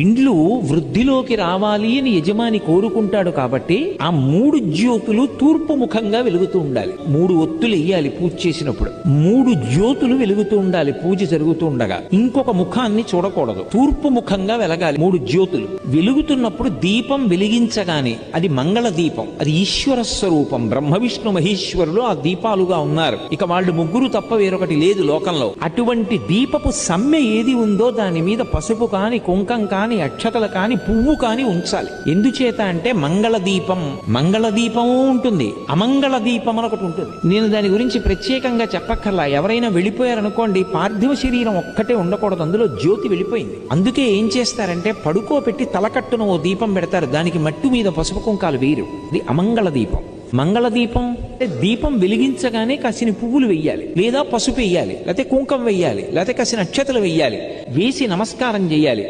ఇండ్లు వృద్ధిలోకి రావాలి అని యజమాని కోరుకుంటాడు కాబట్టి ఆ 3 జ్యోతులు తూర్పు ముఖంగా వెలుగుతూ ఉండాలి. 3 ఒత్తులు వెయ్యాలి పూజ చేసినప్పుడు. 3 జ్యోతులు వెలుగుతూ ఉండాలి పూజ జరుగుతూ ఉండగా. ఇంకొక ముఖాన్ని చూడకూడదు, తూర్పు ముఖంగా వెలగాలి 3 జ్యోతులు. వెలుగుతున్నప్పుడు దీపం వెలిగించగానే అది మంగళ దీపం, అది ఈశ్వర స్వరూపం. బ్రహ్మ విష్ణు మహేశ్వరులు ఆ దీపాలుగా ఉన్నారు. ఇక వాళ్ళు ముగ్గురు తప్ప వేరొకటి లేదు లోకంలో. అటువంటి దీపపు సమ్మె ఏది ఉందో దాని మీద పసుపు కాని, కుంకం కాని, అక్షతలు కాని, పువ్వు కాని ఉంచాలి. ఎందుచేత అంటే మంగళ దీపము ఉంటుంది, అమంగళ దీపం అని ఒకటి ఉంటుంది. నేను దాని గురించి ప్రత్యేకంగా చెప్పక్కర్లా. ఎవరైనా వెళ్ళిపోయారనుకోండి, పార్థివ శరీరం ఒక్కటే ఉండకూడదు, అందులో జ్యోతి వెళ్ళిపోయింది. అందుకే ఏం చేస్తారంటే పడుకోబెట్టి తలకట్టున ఓ దీపం పెడతారు, దానికి మట్టు మీద పసుపు కుంకాలు వేయరు. ఇది అమంగళ దీపం. మంగళ దీపం అంటే దీపం వెలిగించగానే కాసిన పువ్వులు వెయ్యాలి, లేదా పసుపు వెయ్యాలి, లేకపోతే కుంకం వెయ్యాలి, లేకపోతే కాసిన అక్షతలు వెయ్యాలి, వేసి నమస్కారం చేయాలి.